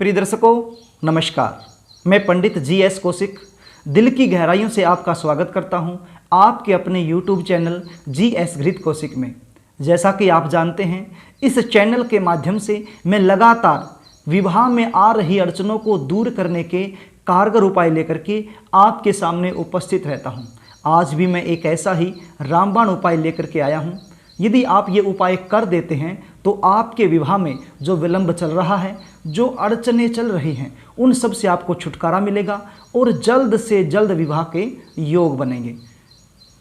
प्रिय दर्शकों नमस्कार। मैं पंडित जी.एस. कौशिक दिल की गहराइयों से आपका स्वागत करता हूं आपके अपने YouTube चैनल जी.एस. घृत कौशिक में। जैसा कि आप जानते हैं, इस चैनल के माध्यम से मैं लगातार विवाह में आ रही अड़चनों को दूर करने के कारगर उपाय लेकर के आपके सामने उपस्थित रहता हूं। आज भी मैं एक ऐसा ही रामबाण उपाय लेकर के आया हूं। यदि आप ये उपाय कर देते हैं तो आपके विवाह में जो विलंब चल रहा है, जो अड़चनें चल रही हैं, उन सब से आपको छुटकारा मिलेगा और जल्द से जल्द विवाह के योग बनेंगे।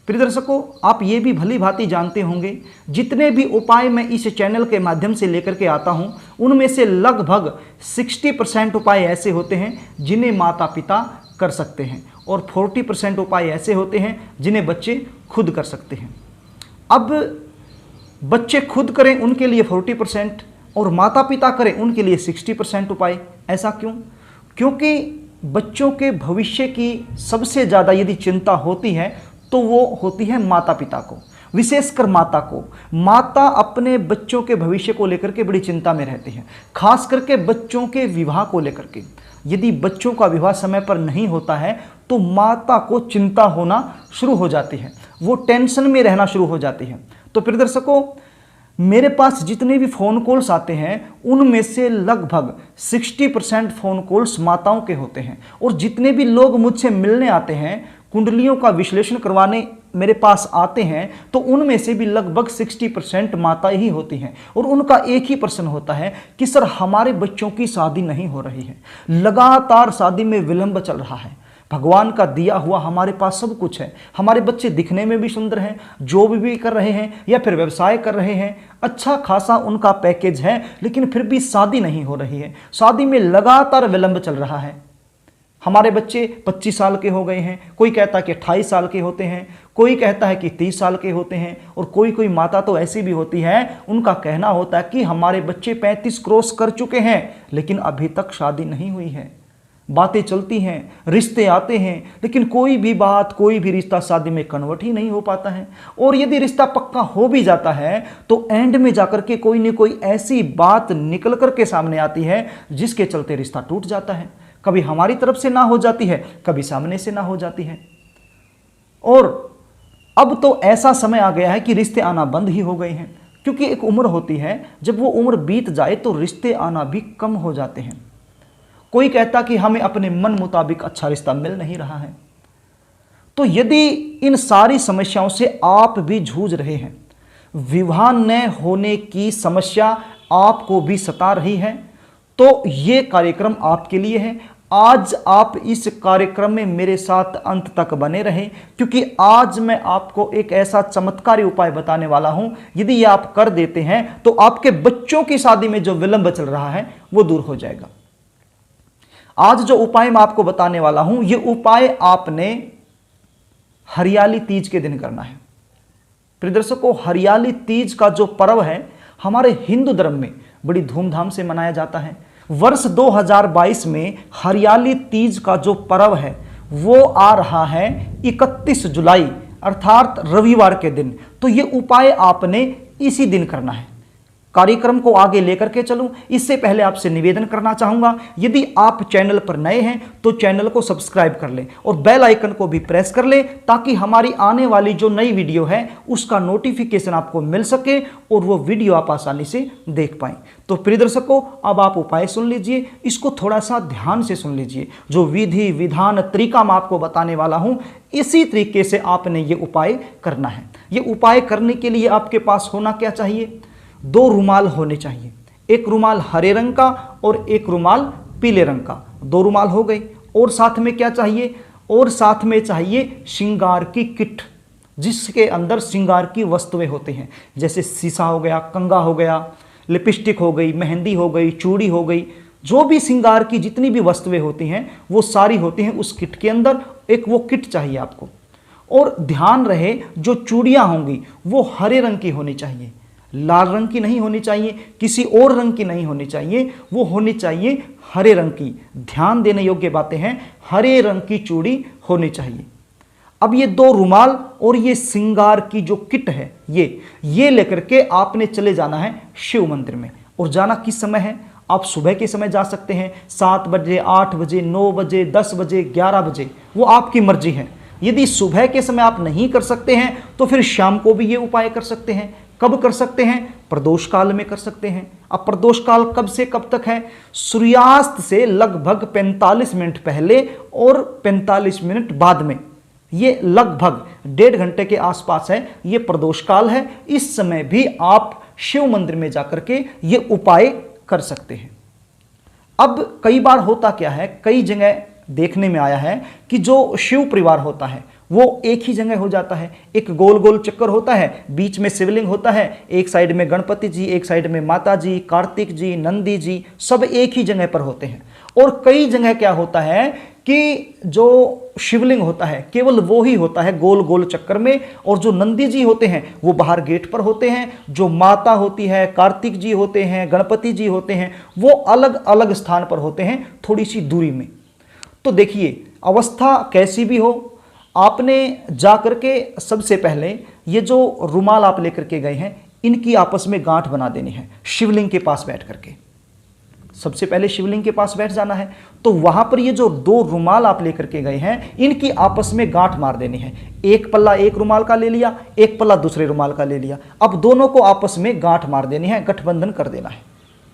प्रिय दर्शकों, आप ये भी भली भांति जानते होंगे, जितने भी उपाय मैं इस चैनल के माध्यम से लेकर के आता हूँ, उनमें से लगभग 60% उपाय ऐसे होते हैं जिन्हें माता पिता कर सकते हैं और 40% उपाय ऐसे होते हैं जिन्हें बच्चे खुद कर सकते हैं। अब बच्चे खुद करें उनके लिए 40% और माता पिता करें उनके लिए 60% उपाय। ऐसा क्यों? क्योंकि बच्चों के भविष्य की सबसे ज़्यादा यदि चिंता होती है तो वो होती है माता पिता को, विशेषकर माता को। माता अपने बच्चों के भविष्य को लेकर के बड़ी चिंता में रहती है, खास करके बच्चों के विवाह को लेकर के। यदि बच्चों का विवाह समय पर नहीं होता है तो माता को चिंता होना शुरू हो जाती है, वो टेंशन में रहना शुरू हो जाती है। तो प्रिय दर्शकों, मेरे पास जितने भी फ़ोन कॉल्स आते हैं उनमें से लगभग 60% फ़ोन कॉल्स माताओं के होते हैं। और जितने भी लोग मुझसे मिलने आते हैं, कुंडलियों का विश्लेषण करवाने मेरे पास आते हैं, तो उनमें से भी लगभग 60% माता ही होती हैं। और उनका एक ही प्रश्न होता है कि सर, हमारे बच्चों की शादी नहीं हो रही है, लगातार शादी में विलंब चल रहा है। भगवान का दिया हुआ हमारे पास सब कुछ है, हमारे बच्चे दिखने में भी सुंदर हैं, जॉब भी कर रहे हैं या फिर व्यवसाय कर रहे हैं, अच्छा खासा उनका पैकेज है, लेकिन फिर भी शादी नहीं हो रही है, शादी में लगातार विलंब चल रहा है। हमारे बच्चे 25 साल के हो गए हैं, कोई कहता है कि 28 साल के होते हैं, कोई कहता है कि 30 साल के होते हैं, और कोई कोई माता तो ऐसी भी होती है, उनका कहना होता है कि हमारे बच्चे 35 क्रॉस कर चुके हैं लेकिन अभी तक शादी नहीं हुई है। बातें चलती हैं, रिश्ते आते हैं, लेकिन कोई भी बात, कोई भी रिश्ता शादी में कन्वर्ट ही नहीं हो पाता है। और यदि रिश्ता पक्का हो भी जाता है तो एंड में जाकर के कोई न कोई ऐसी बात निकल कर के सामने आती है जिसके चलते रिश्ता टूट जाता है। कभी हमारी तरफ से ना हो जाती है, कभी सामने से ना हो जाती है। और अब तो ऐसा समय आ गया है कि रिश्ते आना बंद ही हो गए हैं, क्योंकि एक उम्र होती है, जब वो उम्र बीत जाए तो रिश्ते आना भी कम हो जाते हैं। कोई कहता कि हमें अपने मन मुताबिक अच्छा रिश्ता मिल नहीं रहा है। तो यदि इन सारी समस्याओं से आप भी जूझ रहे हैं, विवाह न होने की समस्या आपको भी सता रही है, तो ये कार्यक्रम आपके लिए है। आज आप इस कार्यक्रम में मेरे साथ अंत तक बने रहें, क्योंकि आज मैं आपको एक ऐसा चमत्कारी उपाय बताने वाला हूं। यदि ये आप कर देते हैं तो आपके बच्चों की शादी में जो विलंब चल रहा है वो दूर हो जाएगा। आज जो उपाय मैं आपको बताने वाला हूं, यह उपाय आपने हरियाली तीज के दिन करना है। प्रिय दर्शकों, हरियाली तीज का जो पर्व है हमारे हिंदू धर्म में बड़ी धूमधाम से मनाया जाता है। वर्ष 2022 में हरियाली तीज का जो पर्व है वो आ रहा है 31 जुलाई अर्थात रविवार के दिन। तो ये उपाय आपने इसी दिन करना है। कार्यक्रम को आगे लेकर के चलूं, इससे पहले आपसे निवेदन करना चाहूंगा, यदि आप चैनल पर नए हैं तो चैनल को सब्सक्राइब कर लें और बेल आइकन को भी प्रेस कर लें, ताकि हमारी आने वाली जो नई वीडियो है उसका नोटिफिकेशन आपको मिल सके और वो वीडियो आप आसानी से देख पाएं। तो प्रिय दर्शकों, अब आप उपाय सुन लीजिए, इसको थोड़ा सा ध्यान से सुन लीजिए। जो विधि विधान तरीका मैं आपको बताने वाला हूं, इसी तरीके से आपने ये उपाय करना है। ये उपाय करने के लिए आपके पास होना क्या चाहिए? 2 रुमाल होने चाहिए, एक रुमाल हरे रंग का और एक रुमाल पीले रंग का। 2 रुमाल हो गए। और साथ में क्या चाहिए? और साथ में चाहिए श्रृंगार की किट, जिसके अंदर श्रृंगार की वस्तुएं होती हैं, जैसे शीशा हो गया, कंघा हो गया, लिपस्टिक हो गई, मेहंदी हो गई, चूड़ी हो गई। जो भी श्रृंगार की जितनी भी वस्तुएं होती हैं वो सारी होती हैं उस किट के अंदर। एक वो किट चाहिए आपको। और ध्यान रहे, जो चूड़ियाँ होंगी वो हरे रंग की होनी चाहिए, लाल रंग की नहीं होनी चाहिए, किसी और रंग की नहीं होनी चाहिए, वो होनी चाहिए हरे रंग की। ध्यान देने योग्य बातें हैं, हरे रंग की चूड़ी होनी चाहिए। अब ये 2 रुमाल और ये श्रृंगार की जो किट है ये लेकर के आपने चले जाना है शिव मंदिर में। और जाना किस समय है? आप सुबह के समय जा सकते हैं, 7 बजे, 8 बजे, 9 बजे, 10 बजे, 11 बजे, वो आपकी मर्जी है। यदि सुबह के समय आप नहीं कर सकते हैं तो फिर शाम को भी ये उपाय कर सकते हैं। कब कर सकते हैं? प्रदोष काल में कर सकते हैं। अब प्रदोष काल कब से कब तक है? सूर्यास्त से लगभग 45 मिनट पहले और 45 मिनट बाद में, ये लगभग 1.5 घंटे के आसपास है, ये प्रदोष काल है। इस समय भी आप शिव मंदिर में जाकर के ये उपाय कर सकते हैं। अब कई बार होता क्या है, कई जगह देखने में आया है कि जो शिव परिवार होता है वो एक ही जगह हो जाता है। एक गोल गोल चक्कर होता है, बीच में शिवलिंग होता है, एक साइड में गणपति जी, एक साइड में माता जी, कार्तिक जी, नंदी जी, सब एक ही जगह पर होते हैं। और कई जगह क्या होता है कि जो शिवलिंग होता है केवल वो ही होता है गोल गोल चक्कर में, और जो नंदी जी होते हैं वो बाहर गेट पर होते हैं, जो माता होती है, कार्तिक जी होते हैं, गणपति जी होते हैं, वो अलग अलग स्थान पर होते हैं, थोड़ी सी दूरी में। तो देखिए, अवस्था कैसी भी हो, आपने जा करके सबसे पहले ये जो रुमाल आप लेकर के गए हैं इनकी आपस में गांठ बना देनी है। शिवलिंग के पास बैठ करके सबसे पहले शिवलिंग के पास बैठ जाना है। तो वहां पर ये जो 2 रुमाल आप लेकर के गए हैं इनकी आपस में गांठ मार देनी है। एक पल्ला एक रुमाल का ले लिया, एक पल्ला दूसरे रुमाल का ले लिया। अब दोनों को आपस में गांठ मार देनी है, गठबंधन कर देना है।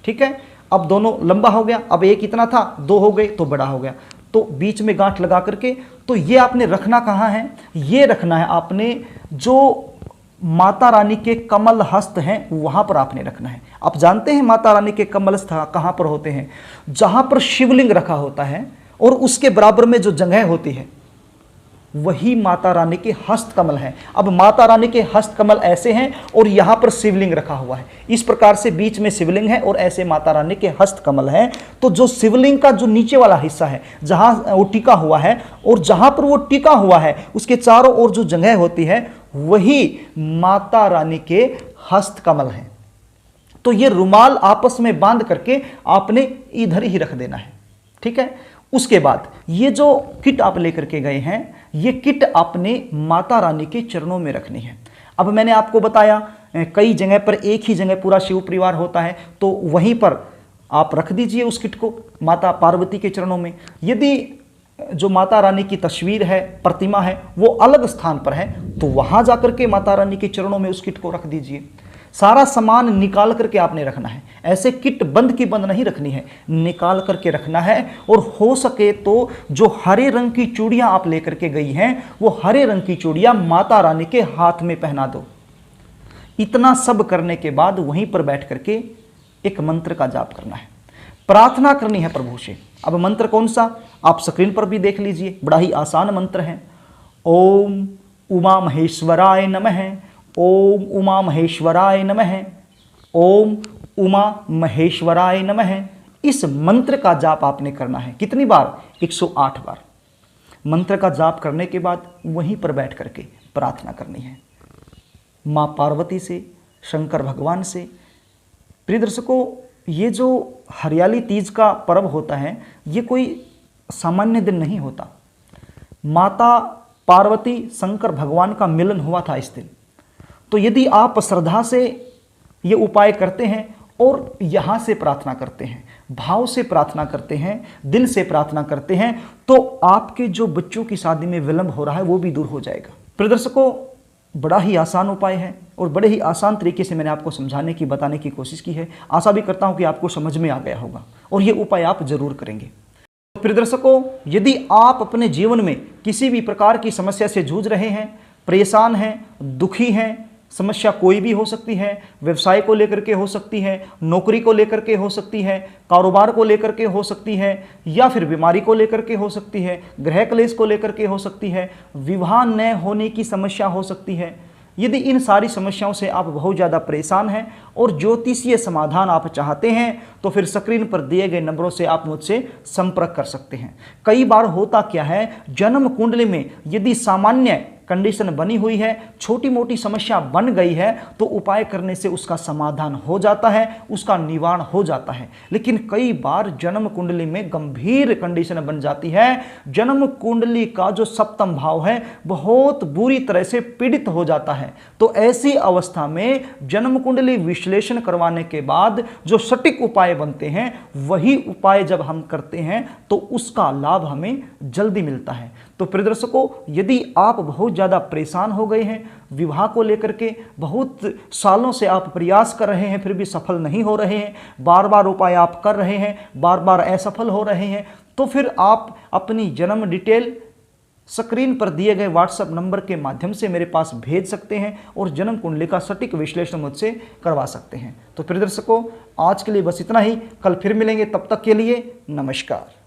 ठीक है, अब दोनों लंबा हो गया, अब एक इतना था, 2 हो गए तो बड़ा हो गया, तो बीच में गांठ लगा करके, तो ये आपने रखना कहाँ है? ये रखना है आपने जो माता रानी के कमल हस्त हैं वहां पर आपने रखना है। आप जानते हैं माता रानी के कमल हस्त कहां पर होते हैं? जहां पर शिवलिंग रखा होता है और उसके बराबर में जो जगह होती है वही माता रानी के हस्त कमल है। अब माता रानी के हस्त कमल ऐसे हैं और यहां पर शिवलिंग रखा हुआ है, इस प्रकार से बीच में शिवलिंग है और ऐसे माता रानी के हस्त कमल है। तो जो शिवलिंग का जो नीचे वाला हिस्सा है जहां वो टिका हुआ है, और जहां पर वो टिका हुआ है उसके चारों ओर जो जगह होती है वही माता रानी के हस्त कमल है। तो ये रुमाल आपस में बांध करके आपने इधर ही रख देना है। ठीक है, उसके बाद ये जो किट आप लेकर के गए हैं ये किट आपने माता रानी के चरणों में रखनी है। अब मैंने आपको बताया कई जगह पर एक ही जगह पूरा शिव परिवार होता है, तो वहीं पर आप रख दीजिए उस किट को माता पार्वती के चरणों में। यदि जो माता रानी की तस्वीर है, प्रतिमा है, वो अलग स्थान पर है तो वहां जाकर के माता रानी के चरणों में उस किट को रख दीजिए। सारा सामान निकाल करके आपने रखना है, ऐसे किट बंद की बंद नहीं रखनी है, निकाल करके रखना है। और हो सके तो जो हरे रंग की चूड़ियां आप लेकर के गई हैं वो हरे रंग की चूड़ियां माता रानी के हाथ में पहना दो। इतना सब करने के बाद वहीं पर बैठ करके एक मंत्र का जाप करना है, प्रार्थना करनी है प्रभु से। अब मंत्र कौन सा आप स्क्रीन पर भी देख लीजिए, बड़ा ही आसान मंत्र है। ओम उमा महेश्वराय नमः, ओम उमा महेश्वराय नमः, ओम उमा महेश्वराय नमः। इस मंत्र का जाप आपने करना है। कितनी बार? 108 बार। मंत्र का जाप करने के बाद वहीं पर बैठ करके प्रार्थना करनी है माँ पार्वती से, शंकर भगवान से। प्रिय दर्शकों, ये जो हरियाली तीज का पर्व होता है ये कोई सामान्य दिन नहीं होता। माता पार्वती शंकर भगवान का मिलन हुआ था इस दिन। तो यदि आप श्रद्धा से ये उपाय करते हैं और यहाँ से प्रार्थना करते हैं, भाव से प्रार्थना करते हैं, दिल से प्रार्थना करते हैं, तो आपके जो बच्चों की शादी में विलंब हो रहा है वो भी दूर हो जाएगा। प्रिय दर्शकों, बड़ा ही आसान उपाय है और बड़े ही आसान तरीके से मैंने आपको समझाने की, बताने की कोशिश की है। आशा भी करता हूँ कि आपको समझ में आ गया होगा और ये उपाय आप जरूर करेंगे। प्रिय दर्शकों, यदि आप अपने जीवन में किसी भी प्रकार की समस्या से जूझ रहे हैं, परेशान हैं, दुखी हैं, समस्या कोई भी हो सकती है, व्यवसाय को लेकर के हो सकती है, नौकरी को लेकर के हो सकती है, कारोबार को लेकर के हो सकती है, या फिर बीमारी को लेकर के हो सकती है, गृह क्लेश को लेकर के हो सकती है, विवाह न होने की समस्या हो सकती है। यदि इन सारी समस्याओं से आप बहुत ज़्यादा परेशान हैं और ज्योतिषीय समाधान आप चाहते हैं तो फिर स्क्रीन पर दिए गए नंबरों से आप मुझसे संपर्क कर सकते हैं। कई बार होता क्या है, जन्म कुंडली में यदि सामान्य कंडीशन बनी हुई है, छोटी मोटी समस्या बन गई है, तो उपाय करने से उसका समाधान हो जाता है, उसका निवारण हो जाता है। लेकिन कई बार जन्म कुंडली में गंभीर कंडीशन बन जाती है, जन्म कुंडली का जो सप्तम भाव है बहुत बुरी तरह से पीड़ित हो जाता है। तो ऐसी अवस्था में जन्म कुंडली विश्लेषण करवाने के बाद जो सटीक उपाय बनते हैं, वही उपाय जब हम करते हैं तो उसका लाभ हमें जल्दी मिलता है। तो प्रिय दर्शकों, यदि आप बहुत ज़्यादा परेशान हो गए हैं विवाह को लेकर के, बहुत सालों से आप प्रयास कर रहे हैं फिर भी सफल नहीं हो रहे हैं, बार बार उपाय आप कर रहे हैं, बार बार असफल हो रहे हैं, तो फिर आप अपनी जन्म डिटेल स्क्रीन पर दिए गए व्हाट्सएप नंबर के माध्यम से मेरे पास भेज सकते हैं और जन्म कुंडली का सटीक विश्लेषण मुझसे करवा सकते हैं। तो प्रिय दर्शकों, आज के लिए बस इतना ही। कल फिर मिलेंगे, तब तक के लिए नमस्कार।